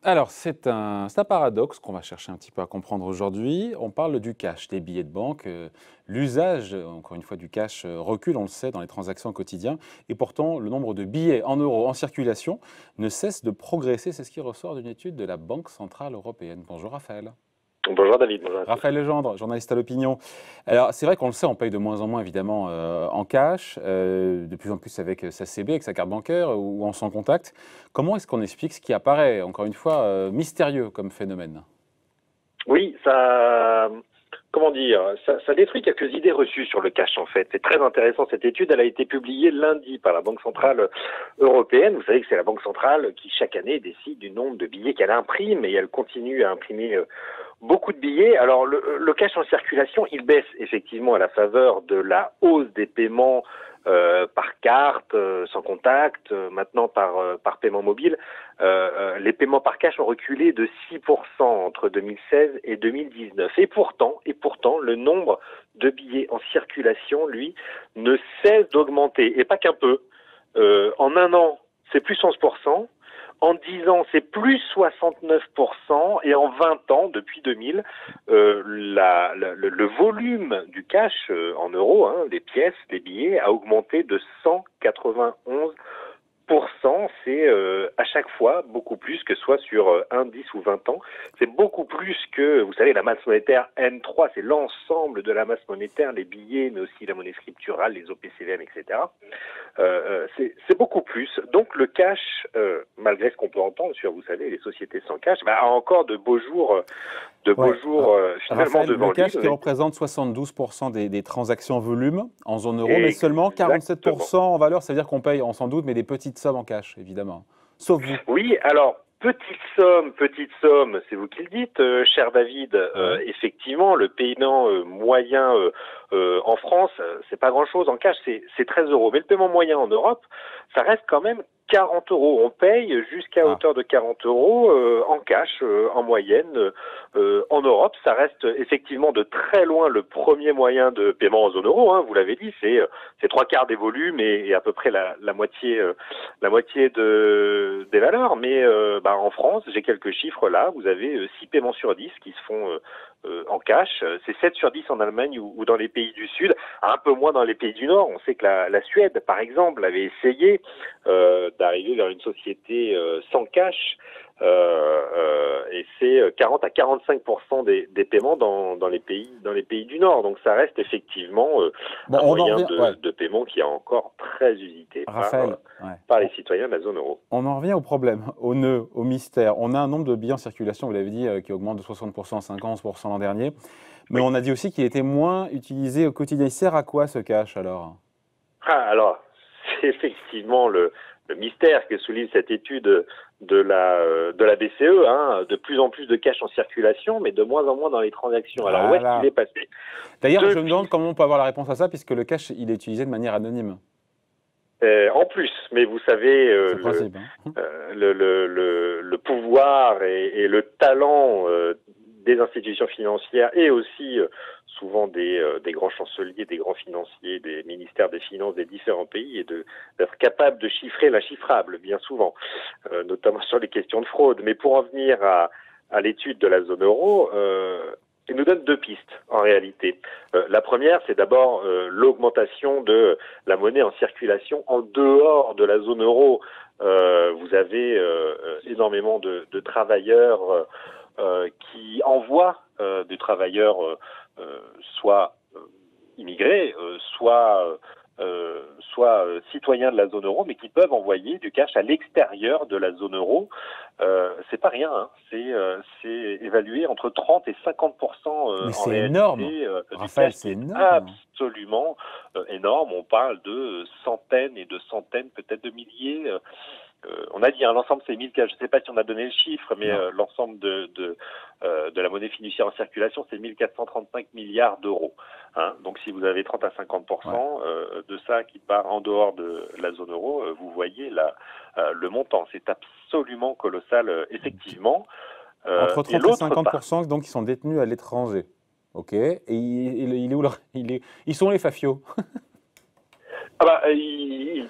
Alors, c'est un paradoxe qu'on va chercher un petit peu à comprendre aujourd'hui. On parle du cash, des billets de banque. L'usage, encore une fois, du cash recule, on le sait, dans les transactions au quotidien. Et pourtant, le nombre de billets en euros en circulation ne cesse de progresser. C'est ce qui ressort d'une étude de la Banque centrale européenne. Bonjour Raphaël. Bonjour David, bonjour à tous. Raphaël Legendre, journaliste à l'opinion. Alors, c'est vrai qu'on le sait, on paye de moins en moins, évidemment, en cash, de plus en plus avec sa CB, avec sa carte bancaire ou en sans contact. Comment est-ce qu'on explique ce qui apparaît, encore une fois, mystérieux comme phénomène? Oui, comment dire, ça détruit quelques idées reçues sur le cash en fait. C'est très intéressant cette étude, elle a été publiée lundi par la Banque centrale européenne. Vous savez que c'est la Banque centrale qui chaque année décide du nombre de billets qu'elle imprime et elle continue à imprimer beaucoup de billets. Alors le cash en circulation, il baisse effectivement à la faveur de la hausse des paiements par carte, sans contact, maintenant par paiement mobile. Les paiements par cash ont reculé de 6% entre 2016 et 2019. Et pourtant, le nombre de billets en circulation, lui, ne cesse d'augmenter. Et pas qu'un peu. En un an, c'est plus 11%. En 10 ans, c'est plus 69%, et en 20 ans, depuis 2000, le volume du cash en euros, des pièces, des billets, a augmenté de 191%. C'est à chaque fois beaucoup plus que soit sur 1, 10 ou 20 ans. C'est beaucoup plus que, vous savez, la masse monétaire N3, c'est l'ensemble de la masse monétaire, les billets, mais aussi la monnaie scripturale, les OPCVM, etc. C'est beaucoup plus. Donc le cash, malgré ce qu'on peut entendre sur, vous savez, les sociétés sans cash, a encore de beaux jours, Ouais. finalement Raphaël, devant le lui. cash qui représente 72% des transactions volume en zone euro, mais seulement Exactement. 47% en valeur. C'est-à-dire qu'on paye, on s'en doute, mais des petites sommes en cash, évidemment. Sauf vous. Oui, alors petite somme, c'est vous qui le dites, cher David. Ouais. Effectivement, le paiement moyen en France, c'est pas grand-chose en cash, c'est 13 euros. Mais le paiement moyen en Europe, ça reste quand même 40 euros. On paye jusqu'à Ah. hauteur de 40 euros en cash en moyenne. En Europe, ça reste effectivement de très loin le premier moyen de paiement en zone euro. Vous l'avez dit, c'est trois quarts des volumes et à peu près la moitié des valeurs. Mais en France, j'ai quelques chiffres là. Vous avez 6 paiements sur 10 qui se font en cash. C'est 7 sur 10 en Allemagne ou dans les pays du Sud, un peu moins dans les pays du Nord. On sait que la Suède, par exemple, avait essayé d'arriver vers une société sans cash. Et c'est 40 à 45% des paiements dans les pays du Nord. Donc ça reste effectivement Bon, un on en moyen revient. Ouais. de paiement qui est encore très usité Raphaël, ouais. par les citoyens de la zone euro. On en revient au problème, au nœud, au mystère. On a un nombre de billets en circulation, vous l'avez dit, qui augmente de 60% à 50% l'an dernier. Mais Oui. on a dit aussi qu'il était moins utilisé au quotidien. Il sert à quoi ce cash alors? Alors, c'est effectivement le mystère que souligne cette étude de la BCE, de plus en plus de cash en circulation, mais de moins en moins dans les transactions. Alors, où est-ce qu'il Voilà. est passé? D'ailleurs, je me Depuis demande comment on peut avoir la réponse à ça, puisque le cash, il est utilisé de manière anonyme. En plus, mais vous savez, C'est le principe, hein. le pouvoir et le talent des institutions financières et aussi souvent des grands chanceliers, des grands financiers, des ministères des Finances des différents pays et d'être capable de chiffrer l'inchiffrable, bien souvent, notamment sur les questions de fraude. Mais pour en venir à l'étude de la zone euro, il nous donne deux pistes en réalité. La première, c'est d'abord l'augmentation de la monnaie en circulation en dehors de la zone euro. Vous avez énormément de travailleurs qui envoient des travailleurs soit immigrés, soit citoyens de la zone euro, mais qui peuvent envoyer du cash à l'extérieur de la zone euro. C'est pas rien, c'est évalué entre 30 et 50% Mais en c'est énorme. réalité du Raphaël, cash, qui c'est est énorme. absolument énorme. On parle de centaines et de centaines, peut-être de milliers. On a dit l'ensemble c'est 1000, je ne sais pas si on a donné le chiffre, mais Non. l'ensemble de la monnaie fiduciaire en circulation, c'est 1435 milliards d'euros. Donc si vous avez 30 à 50% Ouais. de ça qui part en dehors de la zone euro, vous voyez le montant. C'est absolument colossal, effectivement. Entre Et 30 et l'autre part, 50%, donc, qui sont détenus à l'étranger. OK. Et il est où ils sont les fafios? ils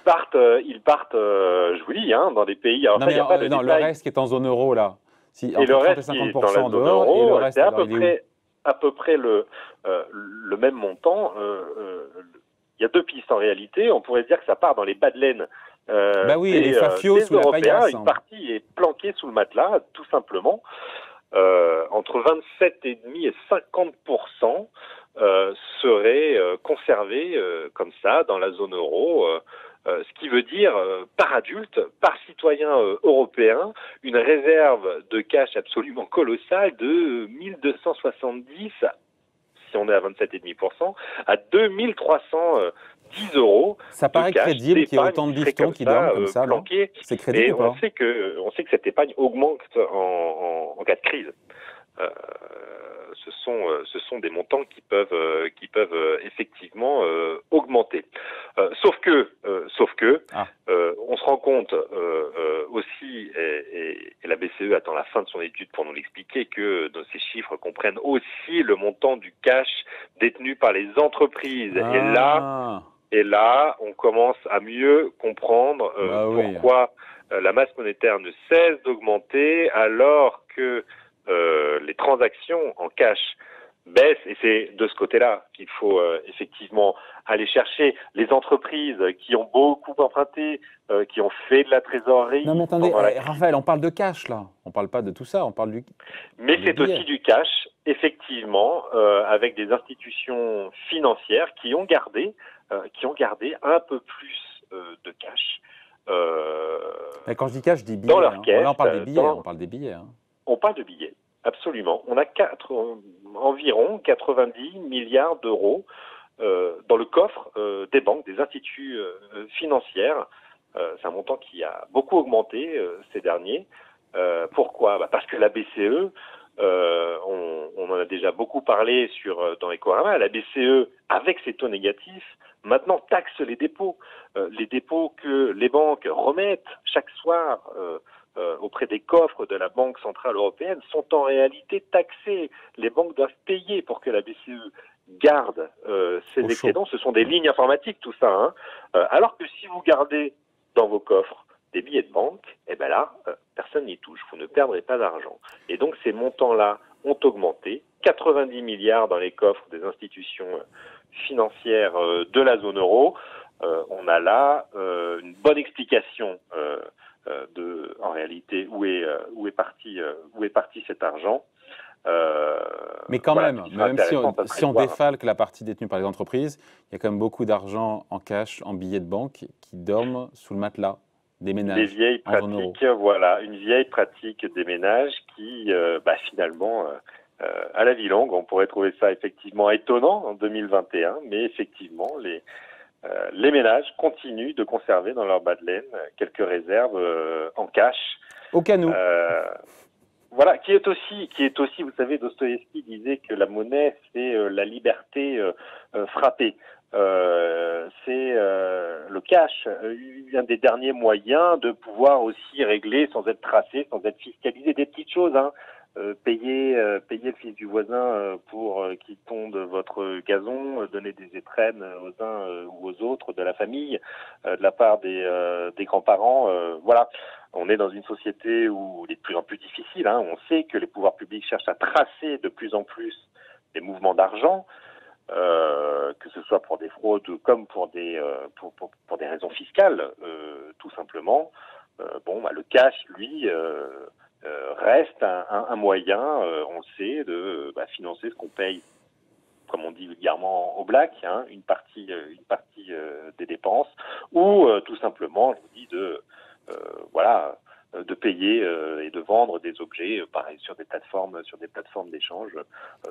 partent, je vous dis, dans des pays. Alors Non, ça, il mais n'y a pas de non, le détails. reste qui est en zone euro, là. Si, Et entre le 30 et reste qui est dans 50% la en zone dehors, et le euro, reste, c'est alors, il est où? à peu près le même montant. Il y a deux pistes en réalité. On pourrait dire que ça part dans les bas de laine Bah oui, et les fafios des sous la Européens. paillasse, Une hein. partie est planquée sous le matelas, tout simplement. Entre 27,5 et 50% seraient conservés comme ça dans la zone euro. Ce qui veut dire, par adulte, par citoyen européen, une réserve de cash absolument colossale de 1270, si on est à 27,5%, à 2310 euros Ça de paraît cash, crédible qu'il y ait d'épargne autant de qui serait bifetons qui dorment comme ça, non? planquée. C'est crédible Et ou pas? on sait que cette épargne augmente en cas de crise. Euh, ce sont des montants qui peuvent effectivement augmenter. Sauf que, Ah. on se rend compte aussi, et la BCE attend la fin de son étude pour nous l'expliquer, que ces chiffres comprennent aussi le montant du cash détenu par les entreprises. Ah. Et là, on commence à mieux comprendre Bah oui. pourquoi la masse monétaire ne cesse d'augmenter alors que les transactions en cash baissent. Et c'est de ce côté-là qu'il faut effectivement aller chercher les entreprises qui ont beaucoup emprunté, qui ont fait de la trésorerie Non mais attendez, pendant la crise. Raphaël, on parle de cash là. On parle pas de tout ça, on parle Mais des c'est billets. aussi du cash, effectivement, avec des institutions financières qui ont gardé un peu plus de cash Mais quand je dis cash, je dis dans billets, leur hein. caisse. Là, on parle des billets, on parle des billets, hein. On parle de billets, absolument. On a environ 90 milliards d'euros dans le coffre des banques, des instituts financières. C'est un montant qui a beaucoup augmenté ces derniers. Pourquoi? Parce que la BCE, on en a déjà beaucoup parlé dans Ecorama, la BCE, avec ses taux négatifs, maintenant taxe les dépôts que les banques remettent chaque soir auprès des coffres de la Banque Centrale Européenne sont en réalité taxés. Les banques doivent payer pour que la BCE garde ces excédents. Ce sont des lignes informatiques, tout ça. Hein. Alors que si vous gardez dans vos coffres des billets de banque, eh ben là, personne n'y touche. Vous ne perdrez pas d'argent. Et donc ces montants-là ont augmenté. 90 milliards dans les coffres des institutions financières de la zone euro. On a là une bonne explication en réalité où est parti cet argent. Mais quand Voilà, même si on défalque la partie détenue par les entreprises, il y a quand même beaucoup d'argent en cash, en billets de banque qui dorment sous le matelas des ménages. Des vieilles pratiques, voilà, une vieille pratique des ménages qui finalement à la vie longue, on pourrait trouver ça effectivement étonnant en 2021, mais effectivement les ménages continuent de conserver dans leur bas de laine quelques réserves en cash. Au canot. Voilà, qui est aussi, vous savez, Dostoïevski disait que la monnaie, c'est la liberté frappée. C'est le cash, un des derniers moyens de pouvoir aussi régler sans être tracé, sans être fiscalisé, des petites choses, hein. Payer le fils du voisin pour qu'il tonde votre gazon, donner des étrennes aux uns ou aux autres de la famille, de la part des grands-parents. Voilà, on est dans une société où il est de plus en plus difficile. Hein. On sait que les pouvoirs publics cherchent à tracer de plus en plus des mouvements d'argent, que ce soit pour des fraudes comme pour des raisons fiscales, tout simplement. Le cash, lui, reste un moyen, on le sait, de financer ce qu'on paye, comme on dit vulgairement, au black, hein, une partie des dépenses, ou tout simplement, je vous dis, de payer et de vendre des objets, pareil, sur des plateformes d'échange,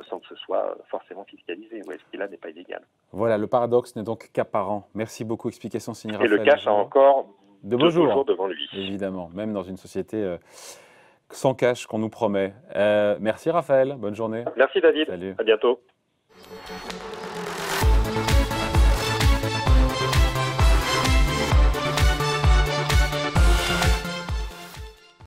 sans que ce soit forcément fiscalisé, ce qui là n'est pas illégal. Voilà, le paradoxe n'est donc qu'apparent. Merci beaucoup, explication signée Raphaël. Et le cash a encore de beaux jours devant lui. Évidemment, même dans une société sans cash qu'on nous promet. Merci Raphaël, bonne journée. Merci David, Salut. À bientôt.